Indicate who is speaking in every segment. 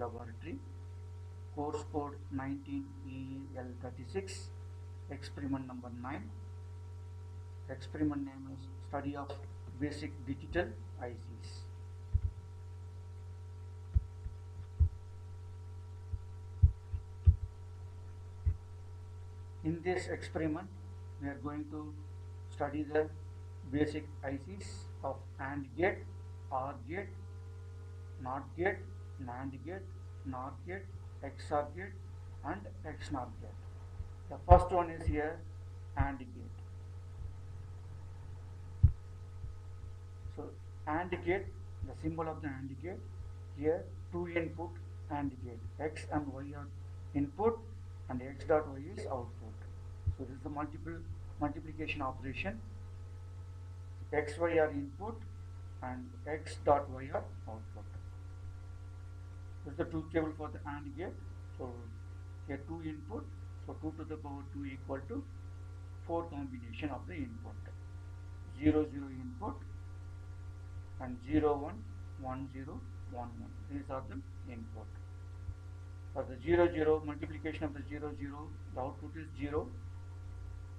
Speaker 1: Laboratory, course code 19EL36, experiment number 9. Experiment name is Study of Basic Digital ICs. In this experiment, we are going to study the basic ICs of AND gate, OR gate, NOT gate, NAND gate, NOR gate, XOR gate, and XNOR gate. The first one is here AND gate. So AND gate, the symbol of the AND gate, here two input AND gate, X and Y are input and X dot Y is output. So this is the multiplication operation. X, Y are input and X dot Y are output. This is the truth table for the AND gate. So here 2 input, so 2 to the power 2 equal to 4 combination of the input. 0, 0 input and 0, 1, 1, 0, 1, 1. These are the input. For the 0, 0 multiplication of the 0, 0, the output is 0.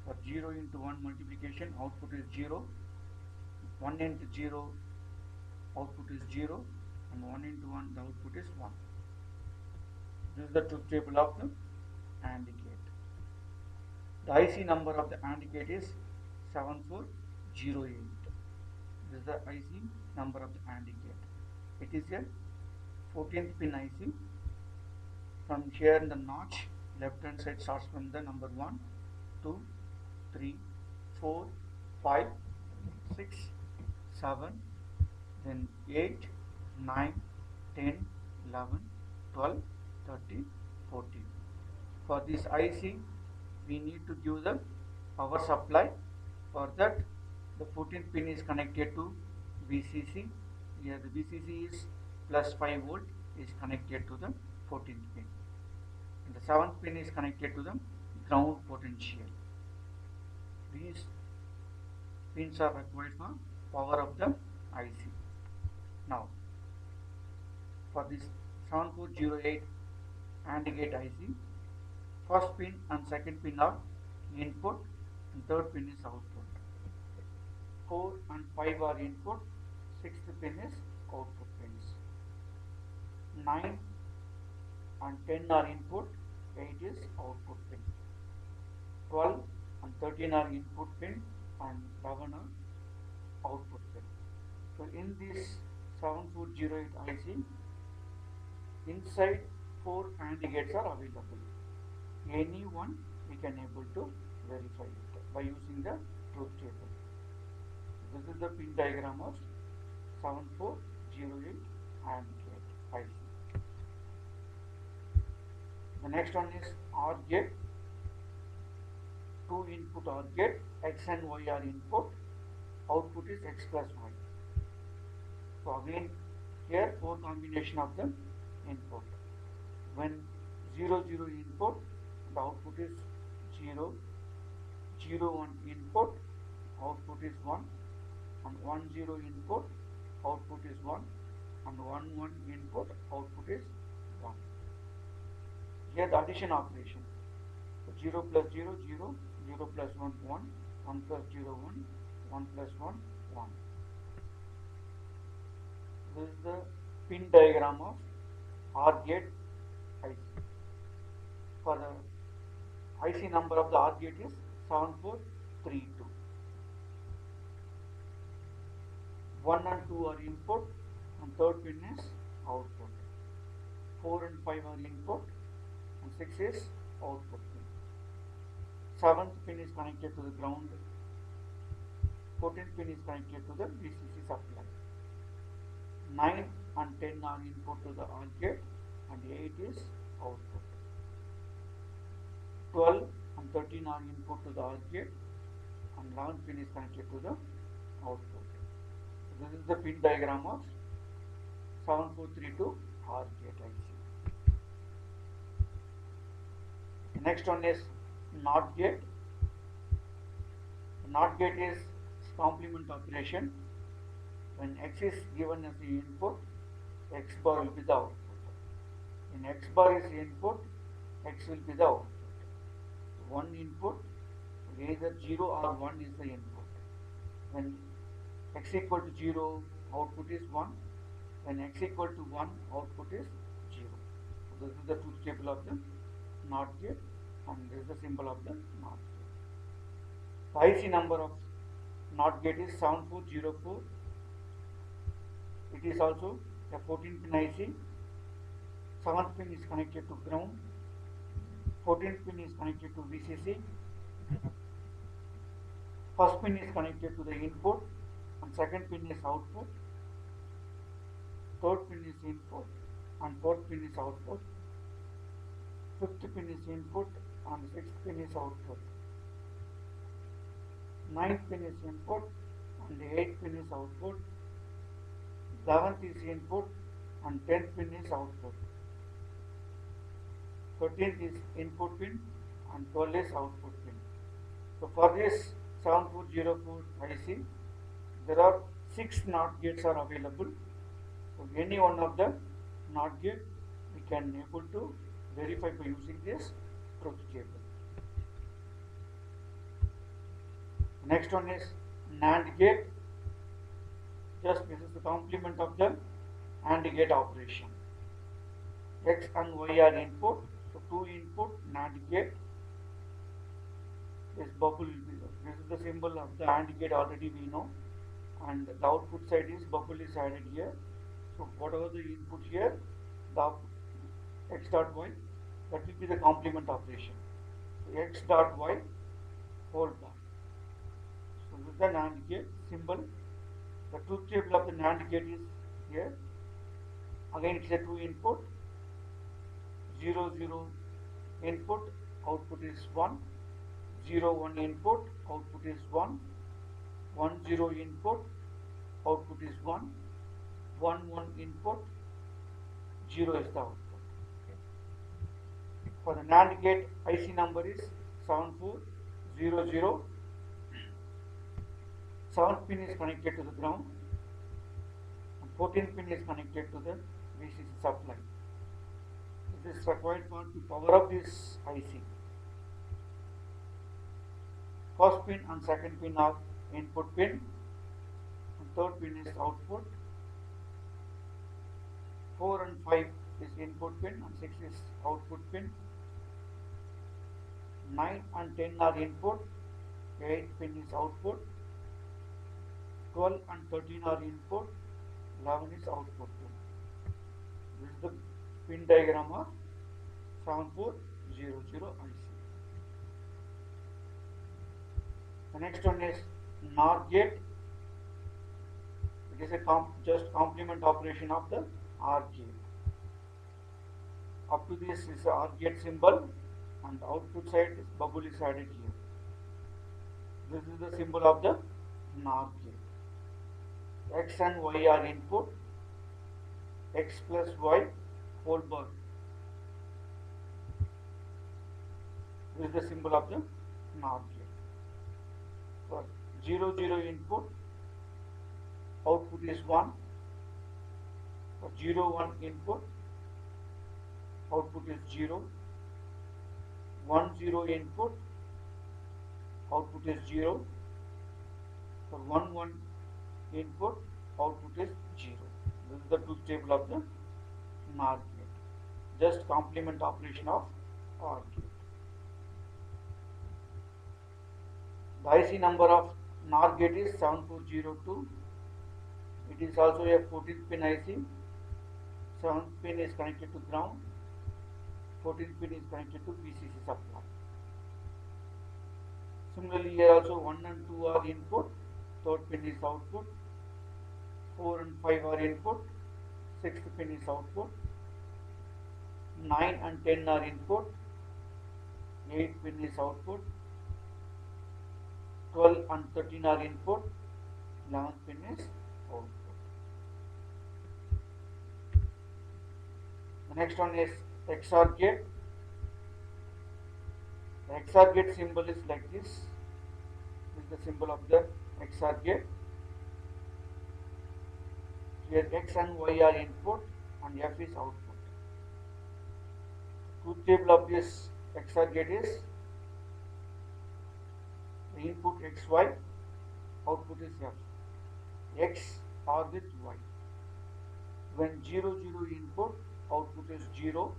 Speaker 1: For 0 into 1 multiplication, output is 0. 1 into 0, output is 0. And 1 into 1, the output is 1. This is the truth table of the AND gate. The IC number of the AND gate is 7408. This is the IC number of the AND gate. It is a 14th pin IC. From here in the notch, left hand side starts from the number 1, 2, 3, 4, 5, 6, 7, then 8, 9, 10, 11, 12, 13, 14. For this IC, we need to give the power supply. For that, the 14th pin is connected to VCC. Here the VCC is plus 5 volt is connected to the 14th pin. And the 7th pin is connected to the ground potential. These pins are required for power of the IC. Now, for this 7408 AND gate IC, first pin and second pin are input and third pin is output. 4 and 5 are input, 6th pin is output pins. 9 and 10 are input, 8 is output pin. 12 and 13 are input pin and 11 are output pin. So in this 7408 IC, inside 4 AND gates are available. Any one we can able to verify it by using the truth table. This is the pin diagram of 7408 AND gate IC. The next one is OR gate. 2 input OR gate, X and Y are input, output is X plus Y. So again here 4 combination of the input. When 0, 0 input, the output is 0, 0, 1 input, output is 1, and 1, 0 input, output is 1, and 1, 1 input, output is 1. Here the addition operation. So 0 plus 0, 0, 0 plus 1, 1, 1 plus 0, 1, 1 plus 1, 1. This is the pin diagram of OR gate IC. For the IC number of the OR gate is 7432. 1 and 2 are input and third pin is output. 4 and 5 are input and 6 is output pin. 7th pin is connected to the ground. 14th pin is connected to the VCC supply. 9 and 10 are input to the OR gate and 8 is output. 12 and 13 are input to the OR gate and 11th pin is connected to the output. So this is the pin diagram of 7432 OR gate IC. The next one is NOT gate. The NOT gate is complement operation. When X is given as the input, X bar will be the output. When X bar is input, X will be the output. One input, either 0 or 1 is the input. When X equal to 0, output is 1. When X equal to 1, output is 0. So this is the truth table of the NOT gate, and this is the symbol of the NOT gate. The IC number of NOT gate is 7404. It is also a 14-pin IC. 7th pin is connected to ground. 14th pin is connected to VCC. First pin is connected to the input, and second pin is output. Third pin is input, and fourth pin is output. Fifth pin is input, and sixth pin is output. Ninth pin is input, and the 8th pin is output. 11th is input, and 10th pin is output. 13th is input pin, and 12th is output pin. So for this 7404 IC, there are 6 NOT gates are available. So any one of the NOT gate we can able to verify by using this truth table. Next one is NAND gate. Just this is the complement of the AND gate operation. X and Y are input, so 2 input NAND gate. This bubble will be there. This is the symbol of the AND gate, already we know, and the output side is bubble is added here. So whatever the input here, the X dot Y, that will be the complement operation. So X dot Y whole bar. So this is the NAND gate symbol. The truth table of the NAND gate is here. Again it is a 2 input, 0 0 input, output is 1, 0 1 input, output is 1, 1 0 input, output is 1, 1 1 input, 0 is the output. For the NAND gate, IC number is 7400. 7th pin is connected to the ground, and 14th pin is connected to the VCC supply. This is required for the power of this IC. First pin and second pin are input pin, and third pin is output. 4 and 5 is input pin, and 6 is output pin. 9 and 10 are input, 8 pin is output. 12 and 13 are input, 11 is output pin. This is the pin diagram of 7400 IC. The next one is NOR gate. It is a just complement operation of the OR gate. Up to this is the OR gate symbol, and the output side is bubble is added here. This is the symbol of the NOR gate. X and Y are input, X plus Y whole bar. This is the symbol of the NOR gate. For 0 0 input, output is 1. For 0 1 input, output is 0. 1 0 input, output is 0. For 1 1 input, output is 0. This is the truth table of the NOR gate. Just complement operation of OR gate. The IC number of NOR gate is 7402. It is also a 14th pin IC. 7th pin is connected to ground. 14th pin is connected to VCC supply. Similarly, here also 1 and 2 are input. 3rd pin is output. 4 and 5 are input. 6th pin is output. 9 and 10 are input. 8 pin is output. 12 and 13 are input. 11th pin is output. The next one is XOR gate. The XOR gate symbol is like this. This is the symbol of the XOR gate. Here X and Y are input and F is output. truth table of this XOR gate is the input XY, output is F. X or with Y. When 0 0 input, output is 0.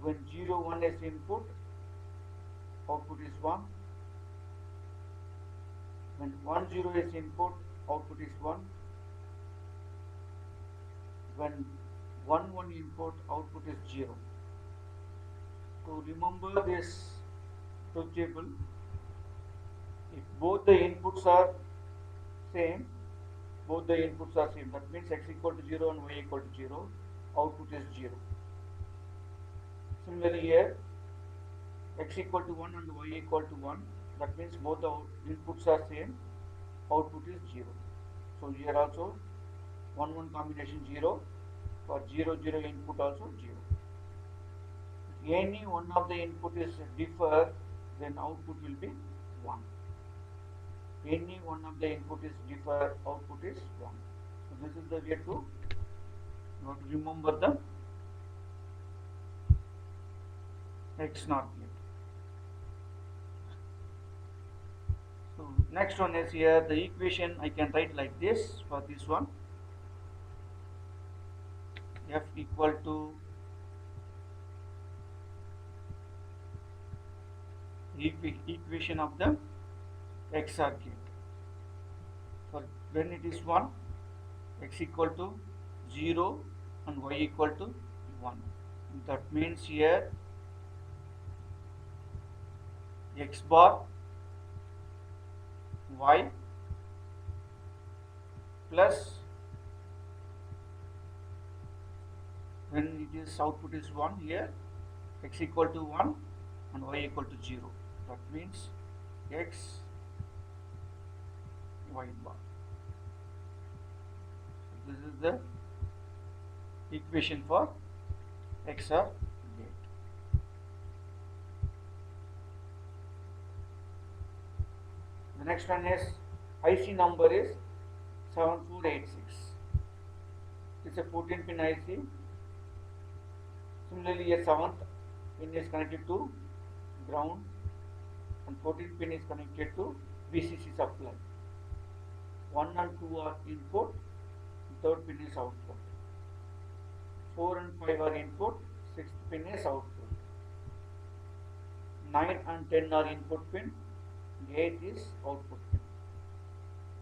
Speaker 1: When 0 1 is input, output is 1. When 1 0 is input, output is 1. When 1 1 input, output is 0. To remember this truth table, if both the inputs are same, that means x equal to 0 and y equal to 0, output is 0. Similarly here, x equal to 1 and y equal to 1, that means both the inputs are same, output is 0. So here also 1 1 combination 0, for 0 0 input also 0. If any one of the input is differ, then output will be 1. Any one of the input is differ, output is 1. So this is the way to remember the XNOR gate. So next one is here the equation I can write like this for this one. F equal to equation of the XOR gate. For when it is 1, x equal to 0 and y equal to 1. That means here x bar y plus, when it is output is 1, here x equal to 1 and y equal to 0. That means x y bar. This is the equation for XOR gate. The next one is IC number is 7486. It's a 14-pin IC. Similarly, a 7th pin is connected to ground and 14th pin is connected to VCC supply. 1 and 2 are input, 3rd pin is output. 4 and 5 are input, 6th pin is output. 9 and 10 are input pin, 8 is output pin.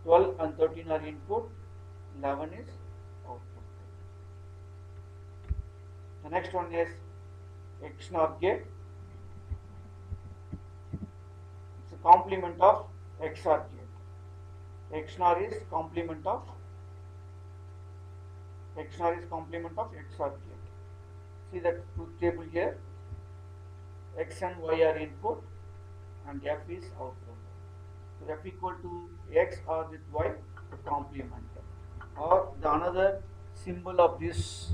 Speaker 1: 12 and 13 are input, 11 is output pin. The next one is XNOR gate. It's a complement of XOR gate. XNOR is complement of XOR gate. See that truth table here. X and Y are input and F is output. So F equal to X or with Y to complement. Or the another symbol of this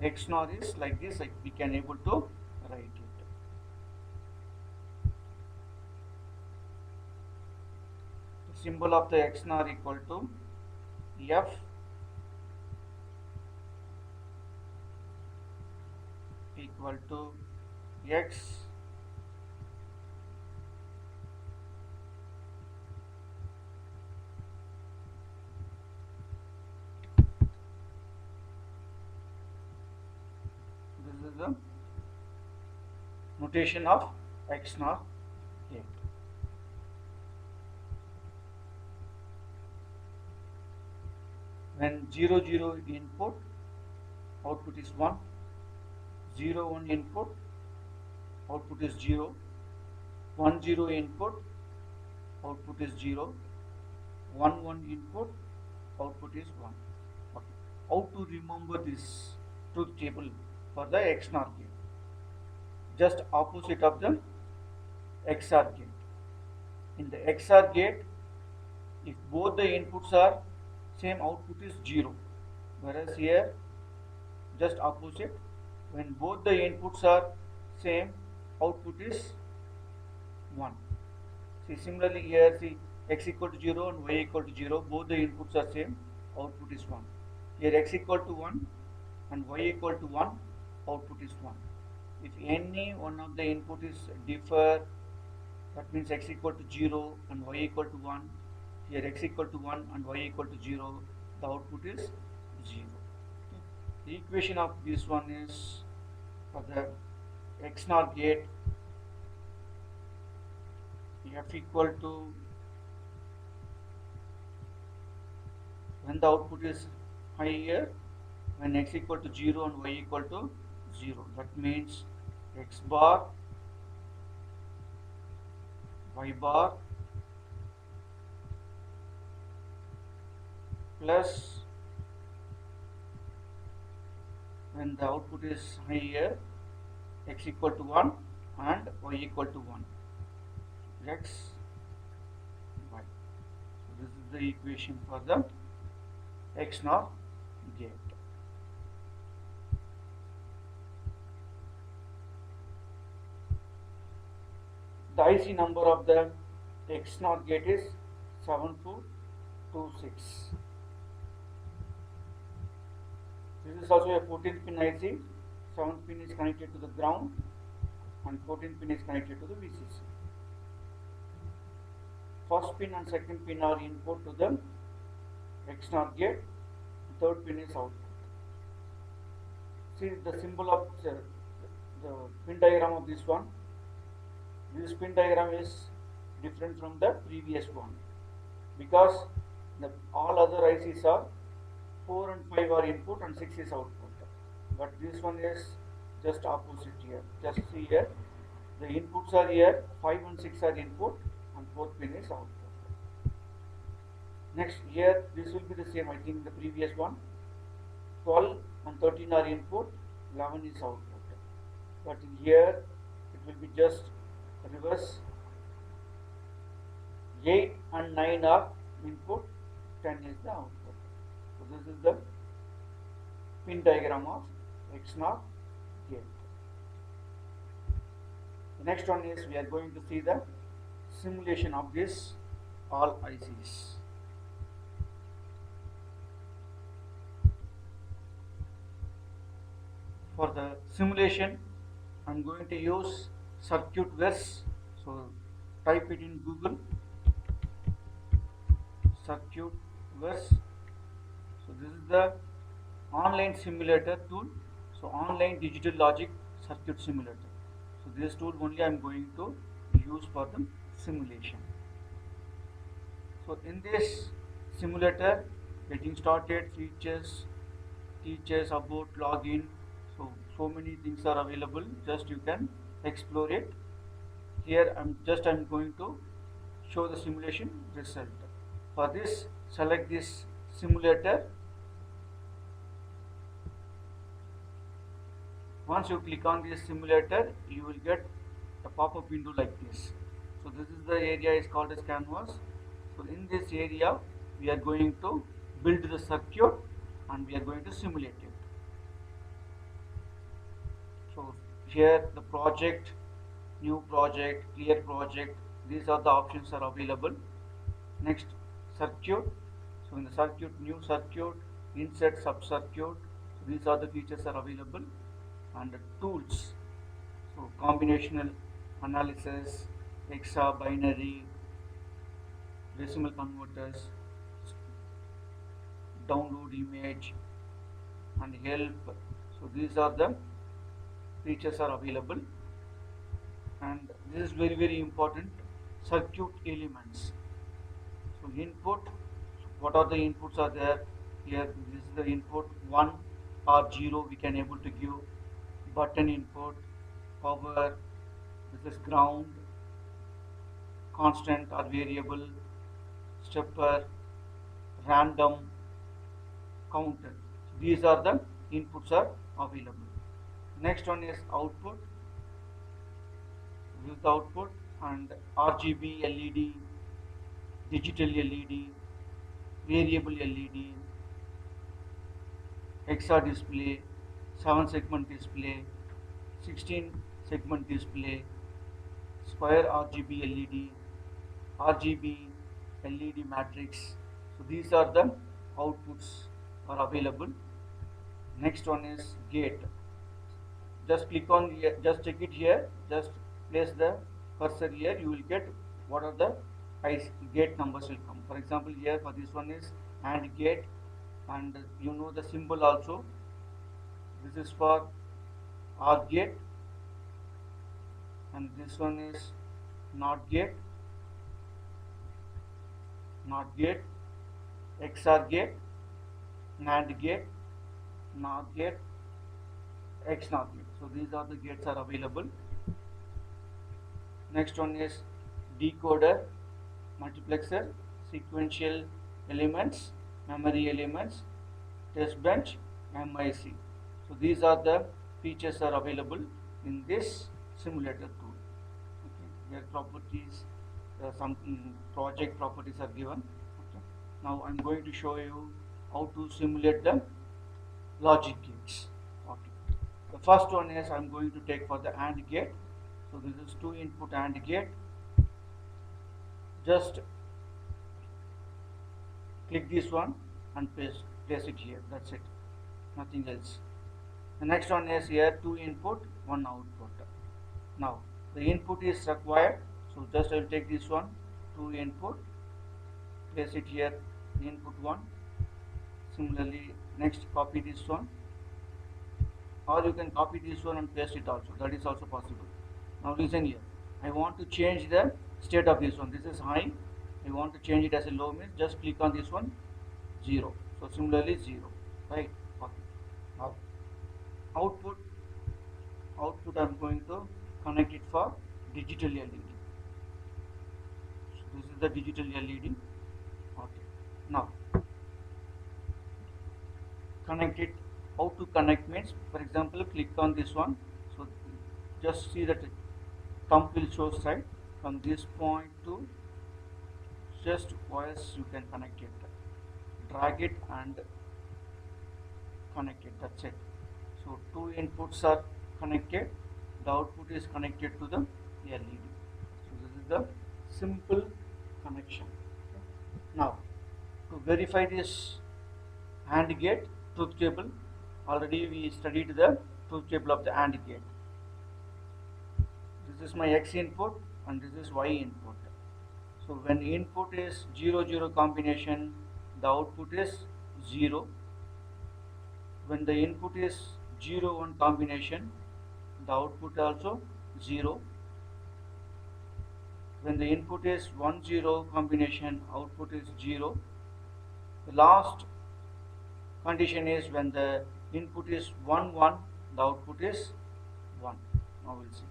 Speaker 1: XNOR is like this, like we can able to write it. The symbol of the XNOR equal to F equal to X this is the notation of XNOR gate. When 0 0 input, output is 1. 0 1 input, output is 0. 1 0 input, output is 0. 1 1 input, output is 1. Okay. How to remember this truth table for the XNOR gate? Just opposite of the XOR gate. In the XOR gate, if both the inputs are same, output is 0. Whereas here, just opposite, when both the inputs are same, output is 1. See, similarly here, see, x equal to 0 and y equal to 0, both the inputs are same, output is 1. Here x equal to 1 and y equal to 1, output is 1. If any one of the input is differ, that means x equal to 0 and y equal to 1. Here x equal to 1 and y equal to 0, the output is 0. The equation of this one is for the XNOR gate, f equal to, when the output is higher, when x equal to 0 and y equal to 0, that means x bar, y bar plus, when the output is higher, x equal to 1 and y equal to 1, x y. So this is the equation for the XNOR gate. The IC number of the XNOR gate is 7226. This is also a 14 pin IC. 7 pin is connected to the ground and 14 pin is connected to the VCC. First pin and second pin are input to the XNOR gate. Third pin is output. See the symbol of the pin diagram of this one. This pin diagram is different from the previous one because all other ICs are 4 and 5 are input and 6 is output. But this one is just opposite here. Just see here, the inputs are here, 5 and 6 are input and 4th pin is output. Next here, this will be the same, I think the previous one. 12 and 13 are input, 11 is output. But here it will be just reverse. 8 and 9 are input, 10 is the output. So this is the pin diagram of XNOR gate. The next one is we are going to see the simulation of this all ICs. For the simulation, I am going to use CircuitVerse. So type it in Google, CircuitVerse. So this is the online simulator tool. So online digital logic circuit simulator. So this tool only I am going to use for the simulation. So in this simulator, getting started, features, teachers, about, login. So many things are available. Just you can explore it. Here I'm going to show the simulation result. For this, select this simulator. Once you click on this simulator, you will get a pop-up window like this. So this is the area is called as canvas. So in this area, we are going to build the circuit and we are going to simulate it. So here the project, new project, clear project, these are the options are available. Next, circuit. So in the circuit, new circuit, insert sub-circuit. So these are the features are available. And the tools, so combinational analysis, hexa, binary, decimal converters, download image and help. So these are the features are available. And this is very, very important, circuit elements. So input, what are the inputs are there? Here this is the input 1 or 0 we can able to give. Button input, power, this is ground, constant or variable, stepper, random, counter. These are the inputs are available. Next one is output. This is the output and RGB LED, digital LED, variable LED, hexa display, 7-segment display, 16-segment display, square RGB LED, RGB LED matrix. So these are the outputs are available. Next one is gate. just click on here, just check it here, just place the cursor here, you will get what are the gate numbers will come. For example, here for this one is AND gate, and you know the symbol also. This is for OR gate, and this one is NOT gate, XOR gate, NAND gate, NOR gate, XNOR gate. So these are the gates are available. Next one is decoder, multiplexer, sequential elements, memory elements, test bench, MIC. So these are the features are available in this simulator tool. Okay. Their properties, some project properties are given. Okay. Now I'm going to show you how to simulate the logic gates. Okay. The first one is I'm going to take for the AND gate. So this is 2 input AND gate. Just click this one and place it here. That's it. Nothing else. The next one is here 2 input, 1 output. Now the input is required. So just I will take this one, 2 input, place it here, input 1. Similarly, next copy this one, or you can copy this one and paste it also. That is also possible. Now listen here. I want to change the state of this one. This is high. I want to change it as a low, means just click on this one, 0. So similarly 0. Right? Okay. Now output I'm going to connect it for digital LED. So this is the digital LED. Okay. Now connect it. How to connect means, for example, click on this one. So just see that thumb will show right from this point to just wires you can connect it. Drag it and connect it. That's it. So 2 inputs are connected. The output is connected to the LED. So this is the simple connection. Now to verify this AND gate truth table, already we studied the truth table of the AND gate. This is my X input and this is Y input. So when input is 0 0 combination, the output is 0. When the input is 0 1 combination, the output also 0. When the input is 1 0 combination, output is 0. The last condition is when the input is 1 1, the output is 1. Now we'll see.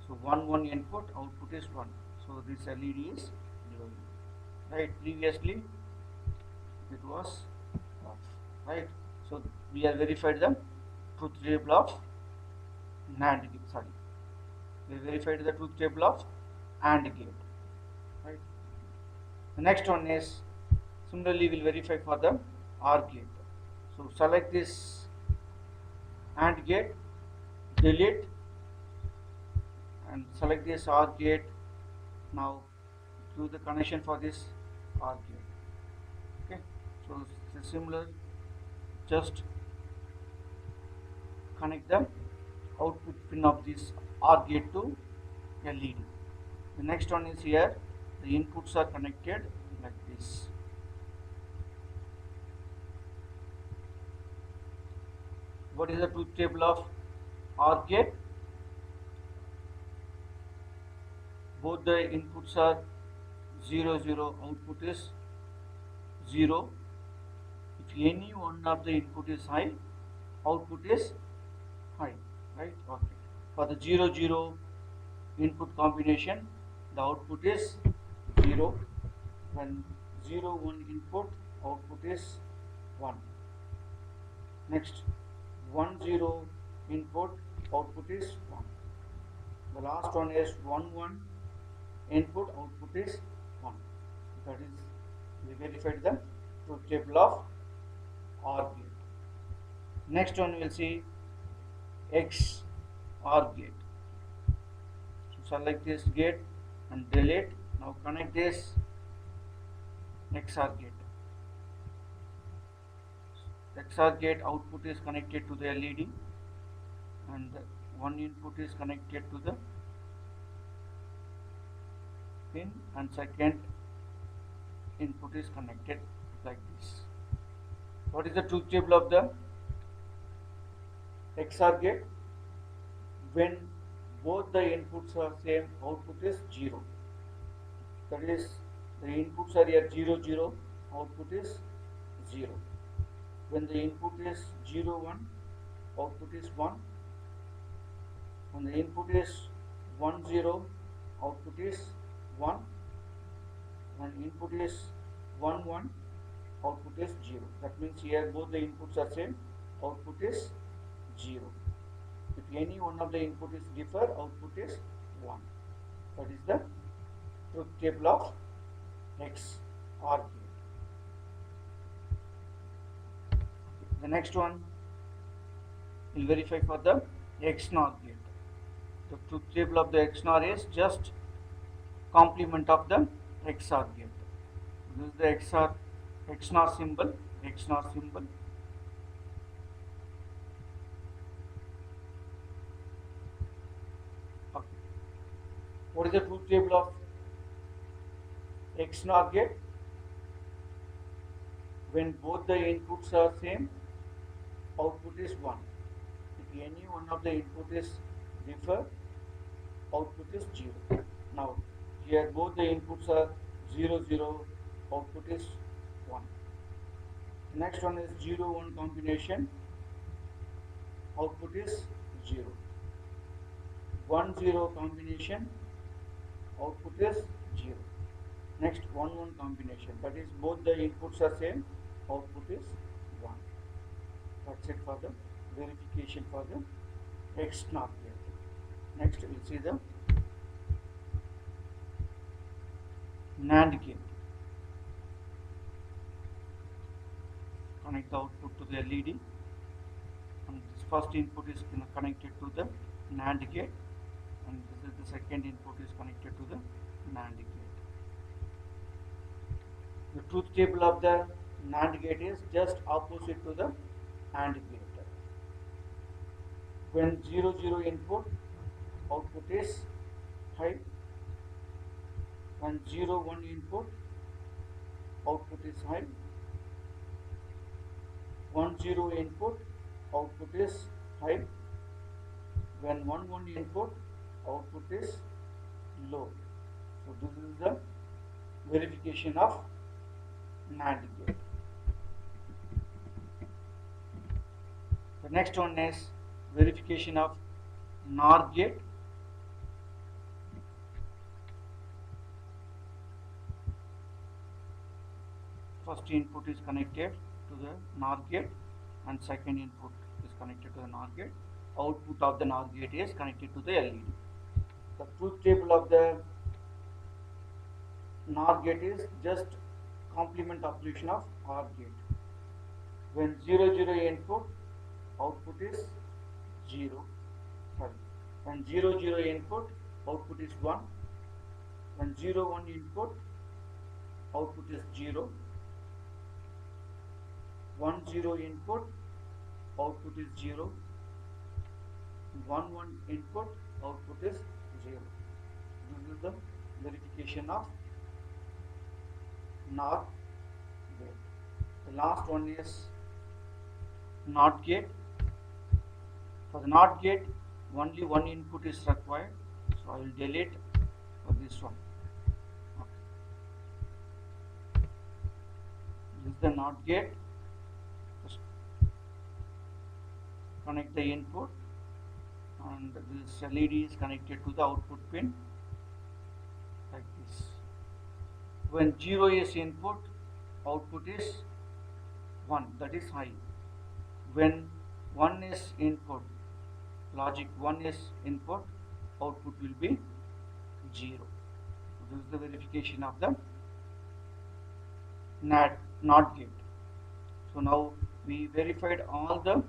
Speaker 1: So 1 1 input, output is 1. So this LED is glowing. Right? Previously it was off. Right? So we have verified the truth table of NAND gate. Sorry, we verified the truth table of AND gate. Right? The next one is similarly we'll verify for the OR gate. So select this AND gate, delete, and select this OR gate. Now do the connection for this OR gate. Okay, so it's similar. Just connect the output pin of this OR gate to LED. The next one is here. The inputs are connected like this. What is the truth table of OR gate? Both the inputs are 0 0, output is 0. If any one of the input is high, output is high, right? Okay. For the 0 0 input combination, the output is 0. When 0 1 input, output is 1. Next 1 0 input, output is 1. The last one is 1 1 input, output is 1. That is, we verified the truth table of OR gate. Next one we will see XOR gate. So select this gate and delete. Now connect this XOR gate. XOR gate output is connected to the LED and one input is connected to the pin and second input is connected like this. What is the truth table of the XOR gate? When both the inputs are same, output is 0. That is, the inputs are here 0 0, output is 0. When the input is 0 1, output is 1. When the input is 1 0, output is 1. When input is 1 1, output is 0. That means here both the inputs are same, output is 0. If any one of the input is differ, output is 1. That is the truth table of XOR gate. The next one will verify for the XNOR gate. The truth table of the XNOR is just complement of the XOR gate. This is the XNOR symbol. Okay. What is the truth table of XNOR gate? When both the inputs are same, output is 1. If any one of the input is differ, output is 0. Now here both the inputs are 0 0, output is 1. The next one is 0 1 combination, output is 0. 1 0 combination, output is 0. Next 1 1 combination, that is both the inputs are same, output is 1. That's it for the verification for the XNOR gate. Next we will see the NAND gate. Connect the output to the LED, and this first input is connected to the NAND gate, and this is the second input is connected to the NAND gate. The truth table of the NAND gate is just opposite to the AND gate. When 0 0 input, output is high. When 0 1 input, output is high. 1 0 input, output is high. When 1 1 input, output is low. So this is the verification of NAND gate. The next one is verification of NOR gate. First input is connected to the NOR gate and second input is connected to the NOR gate. Output of the NOR gate is connected to the LED. The truth table of the NOR gate is just complement operation of OR gate. When 0 0 input, output is 0. Sorry. When 0 0 input, output is 1. When 0 1 input, output is 0. 1 0 input, output is 0. 1 1 input, output is 0. This is the verification of NOR gate. The last one is NOT gate. For the NOT gate, only one input is required, so I will delete for this one. Okay. This is the NOT gate. Just connect the input, and this LED is connected to the output pin like this. When 0 is input, output is 1, that is high. When 1 is input, logic 1 is input, output will be 0. This is the verification of the NOT gate. So now we verified all the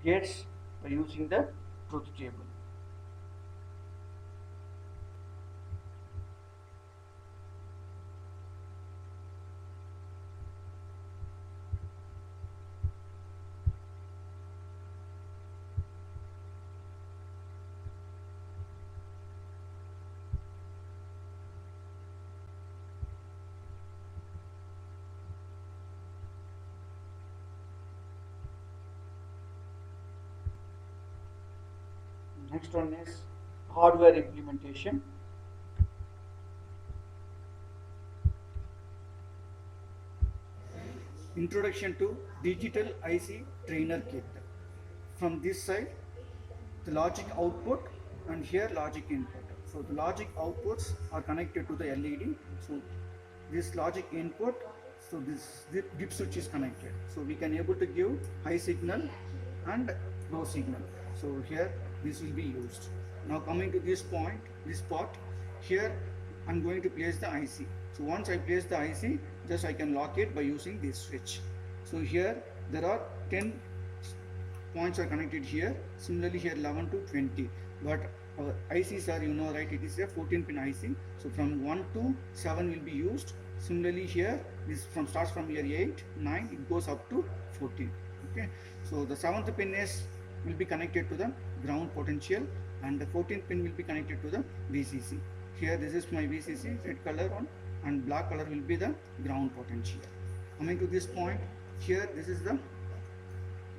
Speaker 1: gates by using the truth table. Next one is hardware implementation. Introduction to digital IC trainer kit. From this side, the logic output, and here logic input. So the logic outputs are connected to the LED. So this logic input, so this dip switch is connected. So we can able to give high signal and low signal. So here this will be used. Now coming to this point, this part, here I'm going to place the IC. So once I place the IC, just I can lock it by using this switch. So here there are 10 points are connected here. Similarly here 11 to 20. But our ICs are, you know, right, it is a 14-pin IC. So from 1 to 7 will be used. Similarly here this starts from here 8, 9, it goes up to 14. Okay. So the 7th pin will be connected to the ground potential, and the 14th pin will be connected to the VCC. Here this is my VCC, red color one, and black color will be the ground potential. Coming to this point, here this is the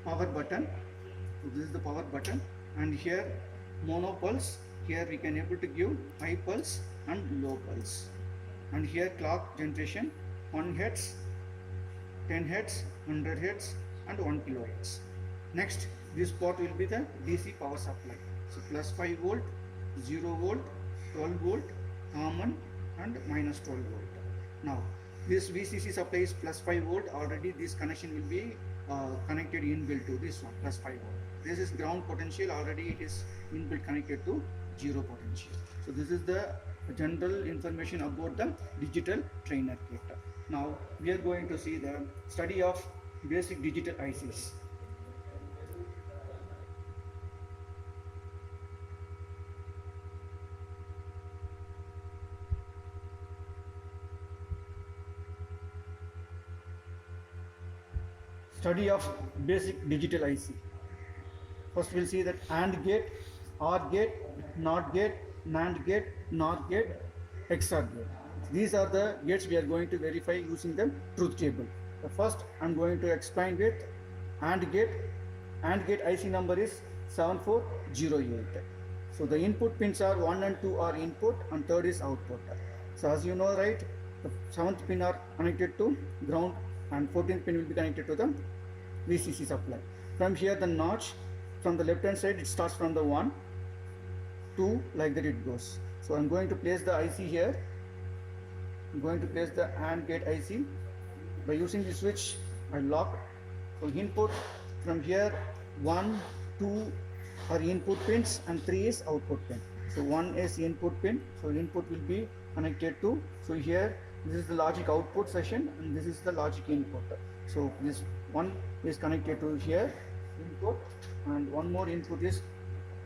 Speaker 1: power button. So this is the power button, and here mono pulse. Here we can able to give high pulse and low pulse. And here clock generation, 1 Hz, 10 Hz, 100 Hz and 1 kHz. Next, this port will be the DC power supply. So plus 5 volt, 0 volt, 12 volt, common and minus 12 volt. Now this VCC supply is plus 5 volt. Already this connection will be connected inbuilt to this one, plus 5 volt. This is ground potential, already it is inbuilt connected to 0 potential. So this is the general information about the digital trainer kit. Now we are going to see the study of basic digital ICs. Study of basic digital IC. First we'll see that AND gate, OR gate, NOT gate, NAND gate, NOR gate, XOR gate. These are the gates we are going to verify using the truth table. The first I'm going to explain with AND gate. AND gate IC number is 7408. So the input pins are 1 and 2 are input and 3rd is output. So as you know, right, the 7th pin are connected to ground and 14th pin will be connected to the VCC supply. From here the notch, from the left hand side it starts from the 1, 2, like that it goes. So I'm going to place the IC here. I'm going to place the AND gate IC. By using the switch I lock. So input from here 1, 2 are input pins and 3 is output pin. So 1 is input pin, so input will be connected to, so here this is the logic output section and this is the logic input. So this one is connected to here input, and one more input is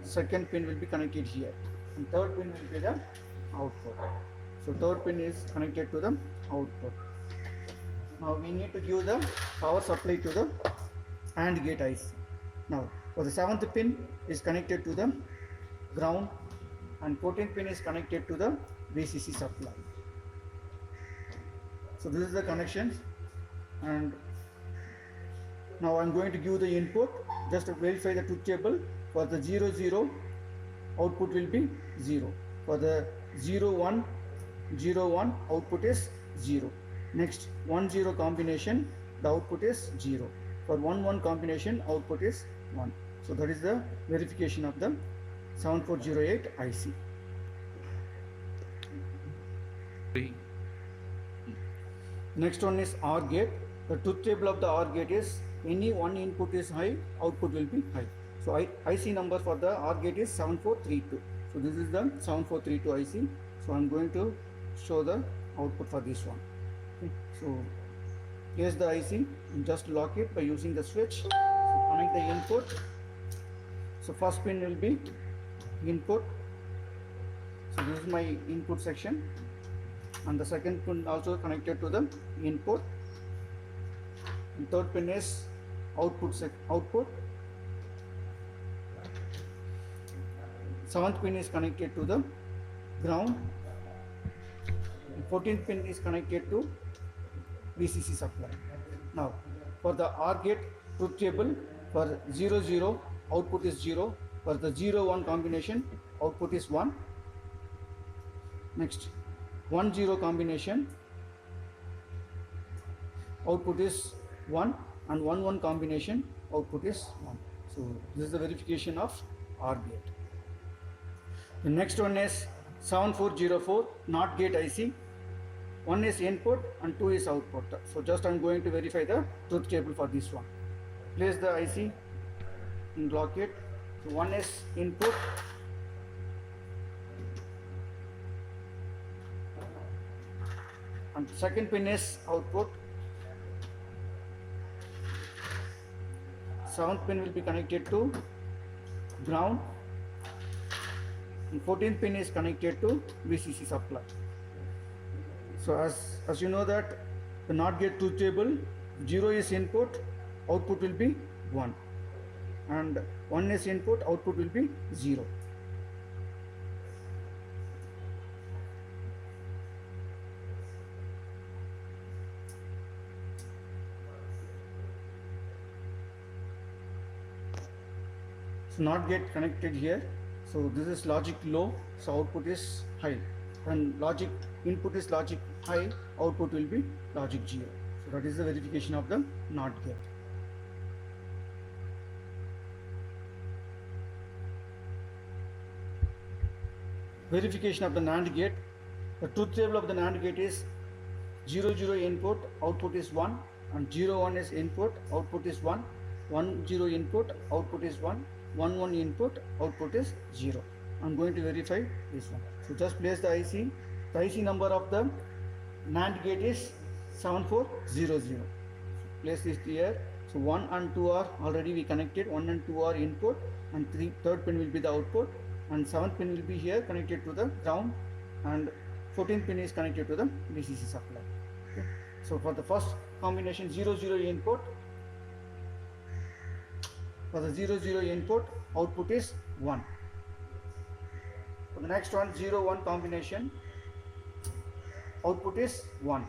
Speaker 1: second pin will be connected here, and third pin will be the output. So third pin is connected to the output. Now we need to give the power supply to the AND gate IC. Now for the 7th pin is connected to the ground and 14th pin is connected to the VCC supply. So this is the connections, and now I am going to give the input just to verify the truth table. For the 0 0 output will be 0. For the 0 1 0 1 output is 0. Next 1 0 combination, the output is 0. For 1 1 combination, output is 1. So that is the verification of the 7408 IC. Next one is OR gate. The truth table of the OR gate is any one input is high, output will be high. So IC number for the OR gate is 7432. So this is the 7432 IC. So I am going to show the output for this one. Okay. So here's the IC. Just lock it by using the switch. So connect the input. So first pin will be input. So this is my input section, and the second pin also connected to the input, and third pin is output. 7th pin is connected to the ground, and 14th pin is connected to VCC supply. Now for the OR gate truth table, for 0 0 output is 0, For the 0 1 combination, output is 1. Next 1 0 combination, output is 1, and 1 1 combination, output is 1. So this is the verification of OR gate. The next one is 7404 NOT gate IC. 1 is input and 2 is output. So just I am going to verify the truth table for this one. Place the IC and lock it. So 1 is input, and second pin is output. 7th pin will be connected to ground, and 14th pin is connected to VCC supply. So as you know that the NOT gate truth table, 0 is input, output will be 1, and 1 is input, output will be 0. So NOT gate connected here. So this is logic low, so output is high, and logic input is logic high, output will be logic 0. So that is the verification of the NOT gate. Verification of the NAND gate. The truth table of the NAND gate is 0 0 input, output is 1, and 0 1 is input, output is 1, 1 0 input, output is 1, 1 1 input, output is 0. I am going to verify this one. So just place the IC. The IC number of the NAND gate is 7400. So place this here. So 1 and 2 are already we connected. 1 and 2 are input, and third pin will be the output, and 7th pin will be here connected to the ground, and 14th pin is connected to the VCC supply. Okay. So for the first combination 0 0 input, for the 0 0 input, output is 1. For the next one 0 1 combination, output is 1.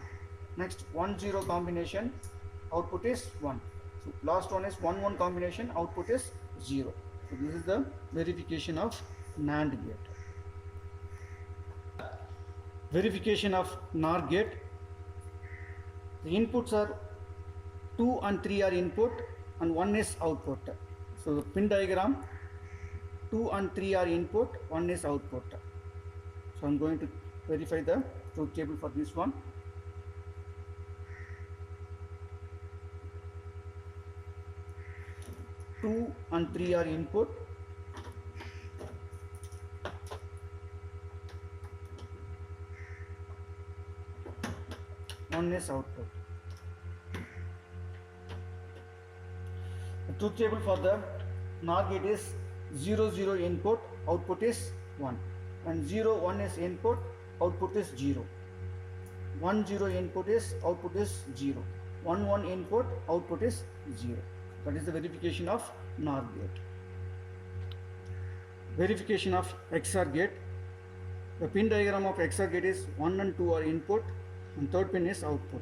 Speaker 1: Next 1 0 combination, output is 1. So last one is 1 1 combination, output is 0. So this is the verification of NAND gate. Verification of NOR gate. The inputs are 2 and 3 are input, and 1 is output. So the pin diagram, 2 and 3 are input, 1 is output. So I am going to verify the truth table for this one. Two and 3 are input, one is output. The truth table for the NOR gate is 0 0 input, output is 1, and 0 1 is input, output is 0. 1 0 input is, output is 0. 1 1 input, output is 0. That is the verification of NOR gate. Verification of XOR gate. The pin diagram of XOR gate is 1 and 2 are input, and third pin is output.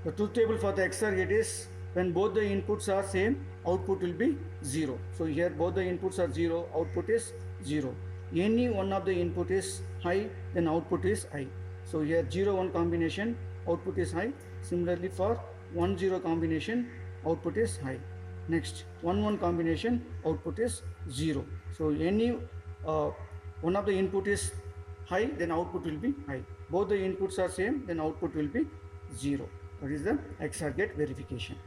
Speaker 1: The truth table for the XOR gate is when both the inputs are same, output will be 0. So here both the inputs are 0, output is 0. Any one of the input is high, then output is high. So here 0 1 combination, output is high. Similarly for 1 0 combination, output is high. Next 1 1 combination, output is 0. So any one of the input is high, then output will be high. Both the inputs are same, then output will be 0. That is the XOR gate verification.